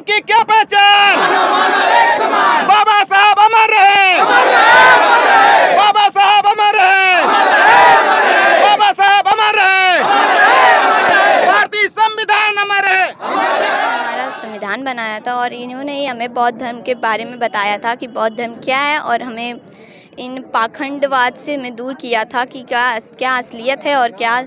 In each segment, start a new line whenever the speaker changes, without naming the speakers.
की क्या पहचान? बाबा साहब अमर रहे, बाबा साहब अमर रहे, बाबा साहब अमर रहे, भारतीय संविधान अमर रहे।
हमारा संविधान बनाया था और इन्होंने ही हमें बौद्ध धर्म के बारे में बताया था कि बौद्ध धर्म क्या है और हमें इन पाखंडवाद से हमें दूर किया था कि क्या असलियत है और क्या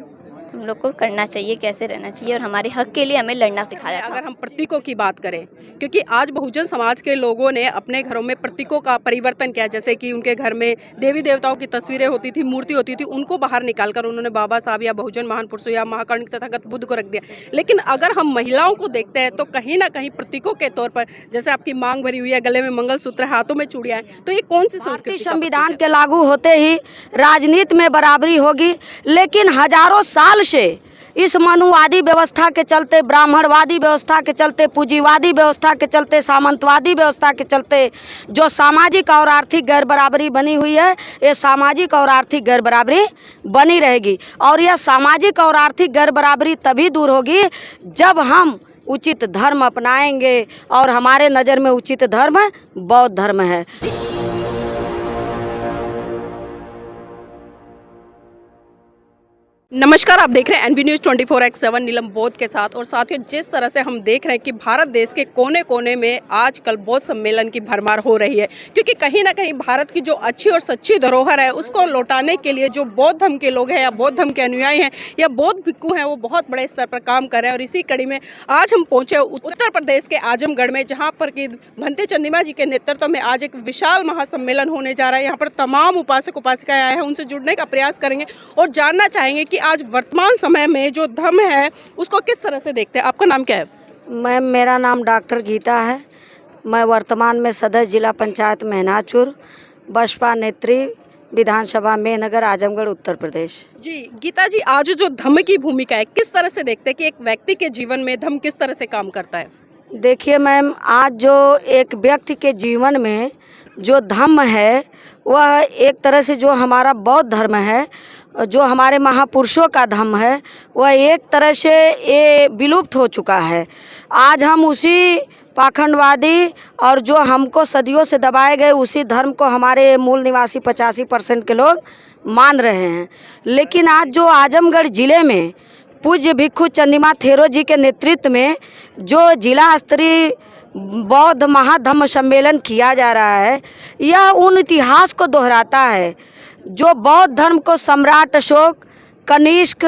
हम लोग को करना चाहिए, कैसे रहना चाहिए और हमारे हक के लिए हमें लड़ना सिखाया था।
अगर हम प्रतीकों की बात करें, क्योंकि आज बहुजन समाज के लोगों ने अपने घरों में प्रतीकों का परिवर्तन किया, जैसे कि उनके घर में देवी देवताओं की तस्वीरें होती थी, मूर्ति होती थी, उनको बाहर निकालकर उन्होंने बाबा साहब या बहुजन महान पुरुषों या महाकर्ण तथागत बुद्ध को रख दिया। लेकिन अगर हम महिलाओं को देखते हैं तो कहीं ना कहीं प्रतीकों के तौर पर, जैसे आपकी मांग भरी हुई है, गले में मंगलसूत्र, हाथों में चूड़ियां हैं, तो ये कौन सी संस्कृति?
संविधान के लागू होते ही राजनीति में बराबरी होगी, लेकिन हजारों साल से इस मनुवादी व्यवस्था के चलते, ब्राह्मणवादी व्यवस्था के चलते, पूंजीवादी व्यवस्था के चलते, सामंतवादी व्यवस्था के चलते जो सामाजिक और आर्थिक गैर बराबरी बनी हुई है, ये सामाजिक और आर्थिक गैर बराबरी बनी रहेगी। और यह सामाजिक और आर्थिक गैर बराबरी तभी दूर होगी जब हम उचित धर्म अपनाएंगे, और हमारे नज़र में उचित धर्म बौद्ध धर्म है।
नमस्कार, आप देख रहे हैं एनबी न्यूज़ 24x7 नीलम बौद्ध के साथ। और साथियों, जिस तरह से हम देख रहे हैं कि भारत देश के कोने कोने में आजकल बौद्ध सम्मेलन की भरमार हो रही है, क्योंकि कहीं ना कहीं भारत की जो अच्छी और सच्ची धरोहर है उसको लौटाने के लिए जो बौद्ध धर्म के लोग हैं या बौद्ध धर्म के अनुयायी हैं या बौद्ध भिक्खु हैं, वो बहुत बड़े स्तर पर काम कर रहे हैं। और इसी कड़ी में आज हम पहुँचे उत्तर प्रदेश के आजमगढ़ में, जहाँ पर कि भंते चंद्रिमा जी के नेतृत्व में आज एक विशाल महासम्मेलन होने जा रहा है। यहाँ पर तमाम उपासक उपासिकाएं आए हैं, उनसे जुड़ने का प्रयास करेंगे और जानना चाहेंगे कि आज वर्तमान समय में जो धर्म है उसको किस तरह से देखते हैं। आपका नाम क्या है?
मैम, मेरा नाम डॉक्टर गीता है। मैं वर्तमान में सदस्य जिला पंचायत मेहनाचुर, बसपा नेत्री, विधानसभा मेहनगर, आजमगढ़, उत्तर प्रदेश।
जी गीता जी, आज जो धम्म की भूमिका है, किस तरह से देखते हैं कि एक व्यक्ति के जीवन में धम्म किस तरह से काम करता है?
देखिए मैम, आज जो एक व्यक्ति के जीवन में जो धम्म है, वह एक तरह से जो हमारा बौद्ध धर्म है, जो हमारे महापुरुषों का धर्म है, वह एक तरह से ये विलुप्त हो चुका है। आज हम उसी पाखंडवादी और जो हमको सदियों से दबाए गए उसी धर्म को हमारे मूल निवासी 85% के लोग मान रहे हैं। लेकिन आज जो आजमगढ़ ज़िले में पूज्य भिक्खु चंद्रिमा थेरो जी के नेतृत्व में जो जिला स्तरीय बौद्ध महाधम्म सम्मेलन किया जा रहा है, यह उन इतिहास को दोहराता है जो बौद्ध धर्म को सम्राट अशोक, कनिष्क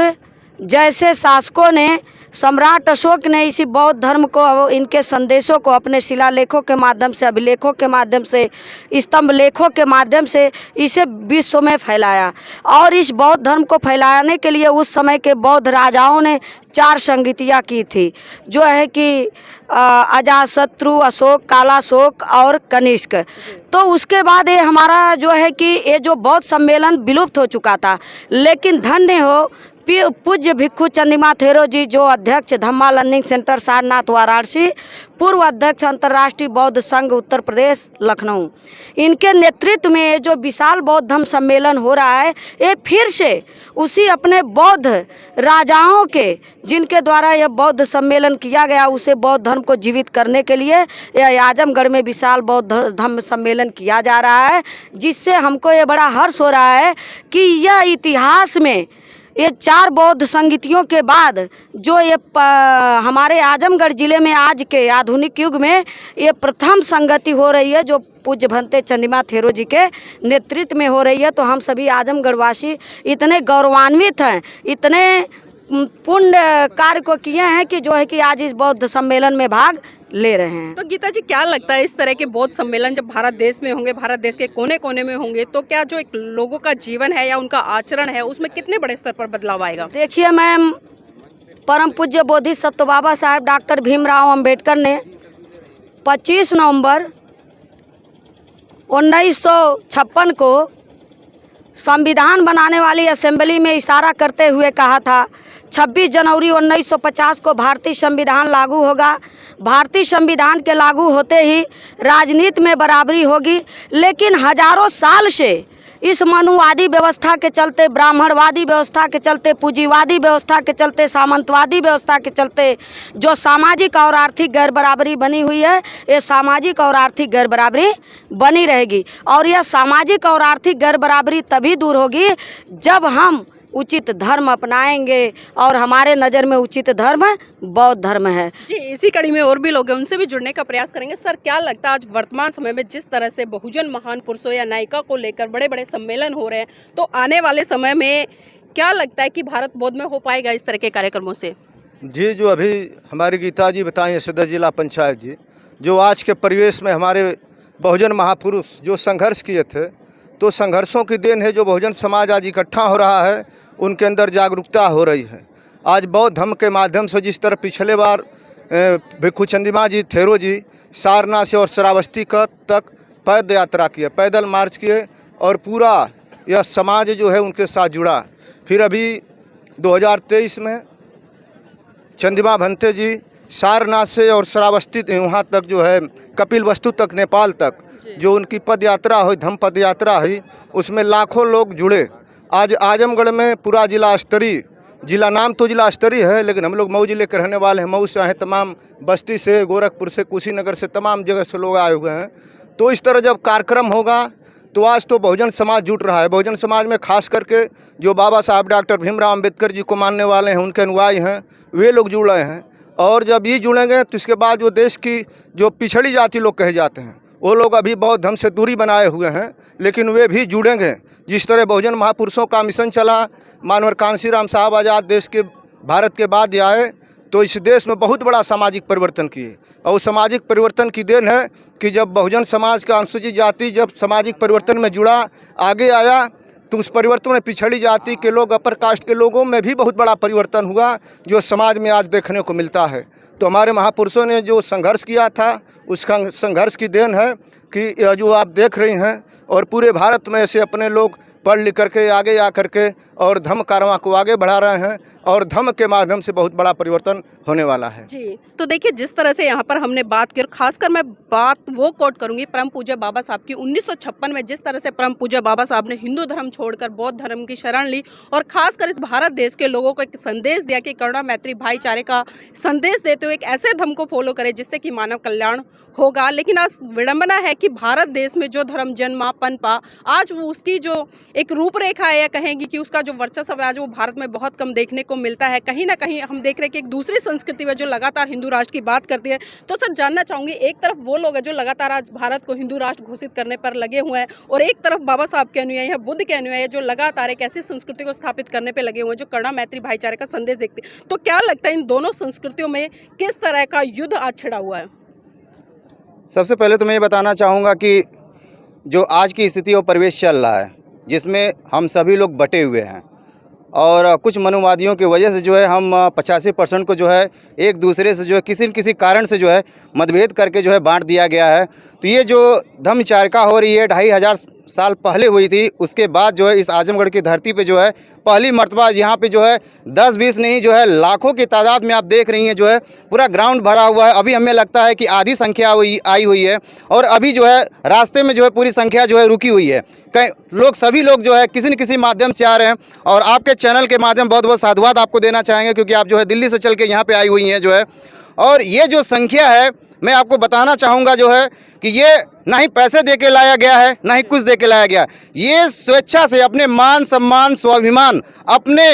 जैसे शासकों ने, सम्राट अशोक ने इसी बौद्ध धर्म को, इनके संदेशों को अपने शिलालेखों के माध्यम से, अभिलेखों के माध्यम से, स्तंभ लेखों के माध्यम से इसे विश्व में फैलाया। और इस बौद्ध धर्म को फैलाने के लिए उस समय के बौद्ध राजाओं ने 4 संगतियाँ की थी, जो है कि अजातशत्रु, अशोक, कालाशोक और कनिष्क। तो उसके बाद ये हमारा जो है कि ये जो बौद्ध सम्मेलन विलुप्त हो चुका था। लेकिन धन्य हो पूज्य भिक्खु चंद्रिमा थेरो जी, जो अध्यक्ष धम्मा लर्निंग सेंटर सारनाथ वाराणसी, पूर्व अध्यक्ष अंतर्राष्ट्रीय बौद्ध संघ उत्तर प्रदेश लखनऊ, इनके नेतृत्व में ये जो विशाल बौद्ध धम्म सम्मेलन हो रहा है, ये फिर से उसी अपने बौद्ध राजाओं के, जिनके द्वारा यह बौद्ध सम्मेलन किया गया, उसे बौद्ध धर्म को जीवित करने के लिए यह आजमगढ़ में विशाल बौद्ध धम्म सम्मेलन किया जा रहा है। जिससे हमको ये बड़ा हर्ष हो रहा है कि यह इतिहास में ये 4 बौद्ध संगतियों के बाद जो ये हमारे आजमगढ़ ज़िले में आज के आधुनिक युग में ये प्रथम संगति हो रही है, जो पूज्य भंते चंद्रिमा थेरो जी के नेतृत्व में हो रही है। तो हम सभी आजमगढ़ वासी इतने गौरवान्वित हैं, इतने पुण्य कार्य को किए हैं कि जो है कि आज इस बौद्ध सम्मेलन में भाग ले रहे हैं।
तो गीता जी, क्या लगता है इस तरह के बौद्ध सम्मेलन जब भारत देश में होंगे, भारत देश के कोने कोने में होंगे, तो क्या जो एक लोगों का जीवन है या उनका आचरण है उसमें कितने बड़े स्तर पर बदलाव आएगा?
देखिए मैम, परम पूज्य बोधिसत्व बाबा साहेब डॉक्टर भीमराव अंबेडकर ने 25 नवंबर 1956 को संविधान बनाने वाली असेंबली में इशारा करते हुए कहा था, 26 जनवरी 1950 को भारतीय संविधान लागू होगा। भारतीय संविधान के लागू होते ही राजनीति में बराबरी होगी। लेकिन हजारों साल से इस मनुवादी व्यवस्था के चलते, ब्राह्मणवादी व्यवस्था के चलते, पूंजीवादी व्यवस्था के चलते, सामंतवादी व्यवस्था के चलते जो सामाजिक और आर्थिक गैर बराबरी बनी हुई है, ये सामाजिक और आर्थिक गैर बराबरी बनी रहेगी। और यह सामाजिक और आर्थिक गैर बराबरी तभी दूर होगी जब हम उचित धर्म अपनाएंगे, और हमारे नज़र में उचित धर्म बौद्ध धर्म है।
जी, इसी कड़ी में और भी लोग हैं, उनसे भी जुड़ने का प्रयास करेंगे। सर, क्या लगता है आज वर्तमान समय में जिस तरह से बहुजन महान पुरुषों या नायिका को लेकर बड़े बड़े सम्मेलन हो रहे हैं, तो आने वाले समय में क्या लगता है कि भारत बौद्ध में हो पाएगा इस तरह के कार्यक्रमों से?
जी, जो अभी हमारी गीता जी बताई, सदर जिला पंचायत जी, जो आज के परिवेश में हमारे बहुजन महापुरुष जो संघर्ष किए थे, तो संघर्षों की देन है जो बहुजन समाज आज इकट्ठा हो रहा है, उनके अंदर जागरूकता हो रही है। आज बौद्ध धर्म के माध्यम से जिस तरह पिछले बार भिक्षु चंद्रिमा जी, थेरो जी सारनाथ से और श्रावस्ती तक पैद यात्रा किए, पैदल मार्च किए, और पूरा यह समाज जो है उनके साथ जुड़ा। फिर अभी 2023 में चंद्रिमा भंते जी सारनाथ से और श्रावस्ती वहाँ तक जो है कपिल वस्तु तक, नेपाल तक जो उनकी पद यात्रा हुई, धम्म पद यात्रा हुई, उसमें लाखों लोग जुड़े। आज आजमगढ़ में पूरा जिला स्तरीय, जिला नाम तो जिला स्तरीय है, लेकिन हम लोग मऊ जिले के रहने वाले हैं। मऊ से आए, तमाम बस्ती से, गोरखपुर से, कुशीनगर से, तमाम जगह से लोग आए हुए हैं। तो इस तरह जब कार्यक्रम होगा तो आज तो बहुजन समाज जुट रहा है। बहुजन समाज में खास करके जो बाबा साहब डॉक्टर भीमराव अम्बेडकर जी को मानने वाले हैं, उनके अनुयायी हैं, वे लोग जुड़ रहे हैं। और जब ये जुड़ेंगे तो इसके बाद जो देश की जो पिछड़ी जाति लोग कहे जाते हैं, वो लोग अभी बौद्ध धर्म से दूरी बनाए हुए हैं, लेकिन वे भी जुड़ेंगे। जिस तरह बहुजन महापुरुषों का मिशन चला, मानवर कांशीराम साहब आज़ाद देश के भारत के बाद आए, तो इस देश में बहुत बड़ा सामाजिक परिवर्तन किए। और सामाजिक परिवर्तन की देन है कि जब बहुजन समाज का अनुसूचित जाति जब सामाजिक परिवर्तन में जुड़ा, आगे आया, तो उस परिवर्तन में पिछड़ी जाति के लोग, अपर कास्ट के लोगों में भी बहुत बड़ा परिवर्तन हुआ, जो समाज में आज देखने को मिलता है। तो हमारे महापुरुषों ने जो संघर्ष किया था, उस संघर्ष की देन है कि यह जो आप देख रही हैं, और पूरे भारत में ऐसे अपने लोग पढ़ लिख करके आगे आ करके और धर्म कारवां को आगे बढ़ा रहे हैं, और धर्म के माध्यम से बहुत बड़ा परिवर्तन होने वाला है।
जी, तो देखिए जिस तरह से यहाँ पर हमने बात की, और खासकर मैं बात वो कोट करूँगी परम पूज्य बाबा साहब की, 1956 में जिस तरह से परम पूज्य बाबा साहब ने हिंदू धर्म छोड़कर बौद्ध धर्म की शरण ली, और खासकर इस भारत देश के लोगों को एक संदेश दिया कि करुणा, मैत्री, भाईचारे का संदेश देते हुए एक ऐसे धर्म को फॉलो करें जिससे कि मानव कल्याण होगा। लेकिन आज विडंबना है कि भारत देश में जो धर्म जन्मा, पनपा, आज वो उसकी जो एक रूपरेखा है, या कहेंगी कि उसका जो वर्चस्व है, आज वो भारत में बहुत कम देखने को मिलता है। कहीं ना कहीं हम देख रहे हैं कि एक दूसरी संस्कृति में जो लगातार हिंदू राष्ट्र की बात करती है। तो सर, जानना चाहूँगी, एक तरफ वो लोग हैं जो लगातार आज भारत को हिंदू राष्ट्र घोषित करने पर लगे हुए हैं, और एक तरफ बाबा साहब के अनुयायी हैं, बुद्ध के अनुयायी जो लगातार एक ऐसी संस्कृति को स्थापित करने पर लगे हुए हैं जो करुणा, मैत्री, भाईचारे का संदेश देखते हैं। तो क्या लगता है इन दोनों संस्कृतियों में किस तरह का युद्ध आज छिड़ा हुआ है?
सबसे पहले तो मैं ये बताना चाहूँगा कि जो आज की स्थिति और परिवेश चल रहा है, जिसमें हम सभी लोग बटे हुए हैं, और कुछ मनुवादियों की वजह से जो है हम 85% को जो है एक दूसरे से जो है किसी न किसी कारण से जो है मतभेद करके जो है बांट दिया गया है। तो ये जो धर्म विचारिका हो रही है 2500 साल पहले हुई थी, उसके बाद जो है इस आजमगढ़ की धरती पे जो है पहली मर्तबा यहाँ पे जो है 10-20 नहीं जो है लाखों की तादाद में आप देख रही हैं, जो है पूरा ग्राउंड भरा हुआ है। अभी हमें लगता है कि आधी संख्या आई हुई है, और अभी जो है रास्ते में जो है पूरी संख्या जो है रुकी हुई है। कई सभी लोग जो है किसी न किसी माध्यम से आ रहे हैं, और आपके चैनल के माध्यम बहुत बहुत साधुवाद आपको देना चाहेंगे, क्योंकि आप जो है दिल्ली से चल के यहाँ पे आई हुई हैं जो है। और ये जो संख्या है, मैं आपको बताना चाहूँगा जो है कि ये ना ही पैसे दे के लाया गया है, ना ही कुछ दे के लाया गया। ये स्वेच्छा से अपने मान, सम्मान, स्वाभिमान, अपने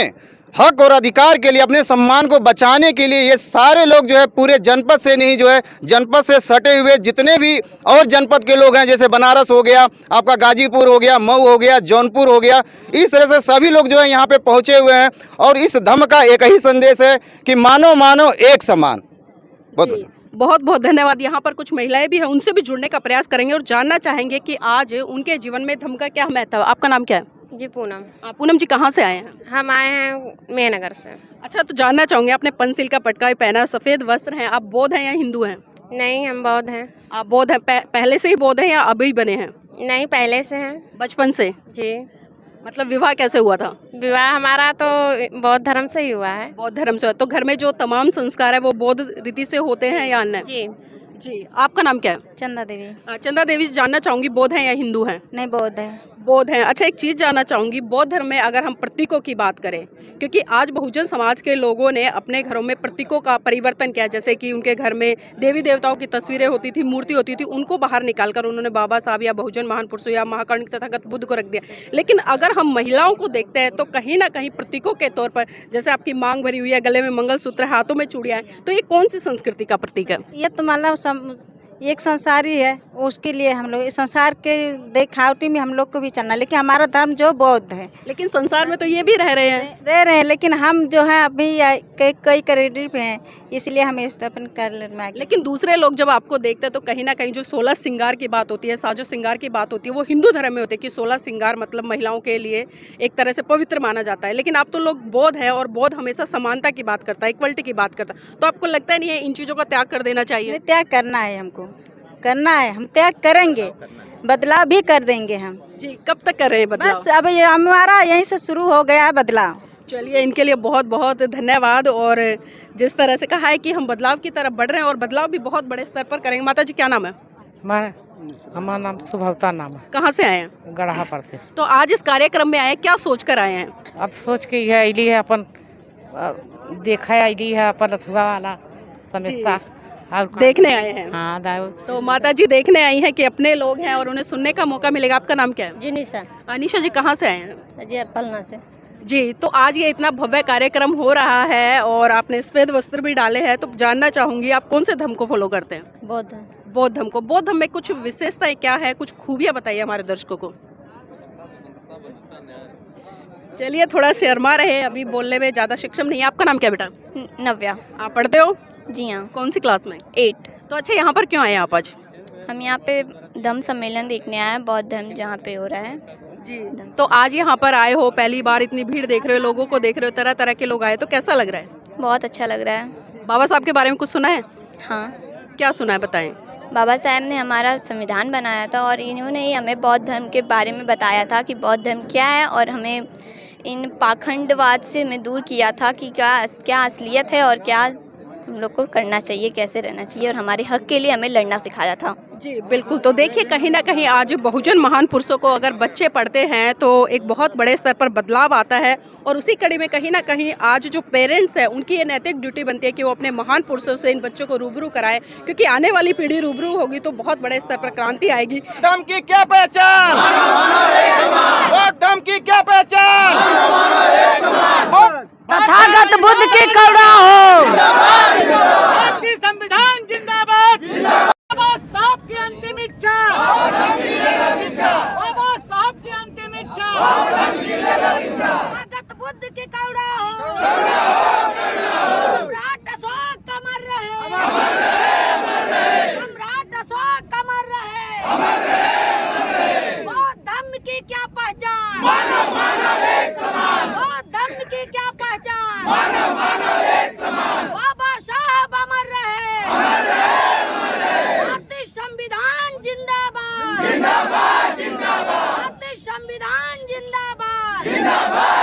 हक और अधिकार के लिए, अपने सम्मान को बचाने के लिए ये सारे लोग जो है पूरे जनपद से नहीं जो है जनपद से सटे हुए जितने भी और जनपद के लोग हैं, जैसे बनारस हो गया, आपका गाजीपुर हो गया, मऊ हो गया, जौनपुर हो गया, इस तरह से सभी लोग जो है यहाँ पे पहुँचे हुए हैं। और इस धर्म का एक ही संदेश है कि मानो मानो एक समान।
बहुत बहुत धन्यवाद। यहाँ पर कुछ महिलाएं भी हैं, उनसे भी जुड़ने का प्रयास करेंगे और जानना चाहेंगे कि आज उनके जीवन में धर्म का क्या महत्व है। आपका नाम क्या है?
जी पूनम।
पूनम जी कहाँ से आए हैं?
हम आए हैं मेहनगर से।
अच्छा, तो जानना चाहूँगे, आपने पंचशील का पटका पहना, सफ़ेद वस्त्र हैं, आप बौद्ध हैं या हिंदू हैं?
नहीं, हम बौद्ध हैं।
आप बौद्ध हैं? पहले से ही बौद्ध हैं या अभी बने हैं?
नहीं, पहले से हैं।
बचपन से?
जी।
मतलब विवाह कैसे हुआ था?
विवाह हमारा तो बौद्ध धर्म से ही हुआ है।
बौद्ध धर्म से। तो घर में जो तमाम संस्कार है वो बौद्ध रीति से होते हैं या अन्य?
जी
जी। आपका नाम क्या है?
चंदा देवी।
चंदा देवी, जानना चाहूँगी, बौद्ध हैं या हिंदू हैं?
नहीं, बौद्ध है।
बौद्ध हैं। अच्छा, एक चीज़ जानना चाहूँगी, बौद्ध धर्म में अगर हम प्रतीकों की बात करें, क्योंकि आज बहुजन समाज के लोगों ने अपने घरों में प्रतीकों का परिवर्तन किया, जैसे कि उनके घर में देवी देवताओं की तस्वीरें होती थी, मूर्ति होती थी, उनको बाहर निकाल कर उन्होंने बाबा साहब या बहुजन महान पुरुषों या महाकर्ण तथागत बुद्ध को रख दिया। लेकिन अगर हम महिलाओं को देखते हैं तो कहीं ना कहीं प्रतीकों के तौर पर, जैसे आपकी मांग भरी हुई है, गले में मंगलसूत्र, हाथों में चूड़ियाँ हैं, तो ये कौन सी संस्कृति का प्रतीक है?
ये तो मतलब एक संसारी है, उसके लिए हम लोग इस संसार के दिखावटी में हम लोग को भी चलना, लेकिन हमारा धर्म जो बौद्ध है।
लेकिन संसार में तो ये भी रह रहे हैं।
लेकिन हम जो है अभी कई कैटेगरी पे हैं, इसलिए हमें स्थापन कर लेना।
लेकिन दूसरे लोग जब आपको देखते हैं तो कहीं ना कहीं जो 16 श्रृंगार की बात होती है, साजो श्रृंगार की बात होती है, वो हिंदू धर्म में होती है कि 16 श्रृंगार मतलब महिलाओं के लिए एक तरह से पवित्र माना जाता है। लेकिन आप तो लोग बौद्ध हैं और बौद्ध हमेशा समानता की बात करता है, इक्वलिटी की बात करता है, तो आपको लगता नहीं है इन चीज़ों का त्याग कर देना चाहिए?
त्याग करना है, हमको करना है, हम त्याग करेंगे, बदलाव भी कर देंगे हम।
जी, कब तक कर रहे हैं बदलाव?
बस अब ये हमारा यहीं से शुरू हो गया है बदलाव।
चलिए, इनके लिए बहुत बहुत धन्यवाद। और जिस तरह से कहा है कि हम बदलाव की तरफ बढ़ रहे हैं और बदलाव भी बहुत बड़े स्तर पर करेंगे। माता जी, क्या नाम है?
हमारा नाम सुभवता नाम है।
कहाँ से आए हैं?
गढ़ा पर से।
तो आज इस कार्यक्रम में आए, क्या सोच कर आए हैं?
अब सोच के यह अली है अपन देखा है, अली है अपन अथुआ वाला समझता और
देखने आए हैं।
हाँ
तो माता जी देखने आई हैं कि अपने लोग हैं और उन्हें सुनने का मौका मिलेगा। आपका नाम क्या है?
जी निशा।
अनिशा जी, कहाँ से आए हैं?
जी पलना से।
जी, तो आज ये इतना भव्य कार्यक्रम हो रहा है और आपने सफेद वस्त्र भी डाले हैं, तो जानना चाहूंगी आप कौन से धर्म को फॉलो करते हैं?
बौद्ध।
बौद्ध धर्म को। बौद्ध धर्म में कुछ विशेषताएं क्या है, कुछ खूबियां बताइए हमारे दर्शकों को। चलिए, थोड़ा शर्मा रहे, अभी बोलने में ज़्यादा सक्षम नहीं है। आपका नाम क्या बेटा?
नव्या।
आप पढ़ते हो?
जी हाँ।
कौन सी क्लास में?
8।
तो अच्छा, यहाँ पर क्यों आए आप आज?
हम यहाँ पे धम्म सम्मेलन देखने आए हैं, बौद्ध धर्म जहाँ पे हो रहा है।
जी, तो आज यहाँ पर आए हो, पहली बार इतनी भीड़ देख रहे हो, लोगों को देख रहे हो, तरह तरह के लोग आए, तो कैसा लग रहा है?
बहुत अच्छा लग रहा है।
बाबा साहब के बारे में कुछ सुना है?
हाँ।
क्या सुना है, बताएं।
बाबा साहब ने हमारा संविधान बनाया था और इन्होंने ही हमें बौद्ध धर्म के बारे में बताया था कि बौद्ध धर्म क्या है, और हमें इन पाखंडवाद से हमें दूर किया था कि क्या असलियत है और क्या हम लोग को करना चाहिए, कैसे रहना चाहिए, और हमारे हक के लिए हमें लड़ना सिखाया था।
जी बिल्कुल। तो देखिए, कहीं ना कहीं आज बहुजन महान पुरुषों को अगर बच्चे पढ़ते हैं तो एक बहुत बड़े स्तर पर बदलाव आता है, और उसी कड़ी में कहीं ना कहीं आज जो पेरेंट्स हैं उनकी ये नैतिक ड्यूटी बनती है कि वो अपने महान पुरुषों से इन बच्चों को रूबरू कराए, क्योंकि आने वाली पीढ़ी रूबरू होगी तो बहुत बड़े स्तर पर क्रांति आएगी।
धर्म की क्या पहचान? बौद्ध धर्म की क्या पहचान?
तथागत बुद्ध की करुणा हो।
संविधान जिंदाबाद। बाबा साहब की अंतिम इच्छा, बाबा साहब की अंतिम इच्छा,
तथागत बुद्ध की करुणा हो। सम्राट अशोक अमर रहे, सम्राट अशोक अमर रहे। बौद्ध धर्म की क्या पहचान? बौद्ध धर्म की क्या पहचान? बाबा साहब अमर रहे। भारतीय संविधान जिंदाबाद, जिंदाबाद, जिंदाबाद। भारतीय संविधान जिंदाबाद, जिंदाबाद।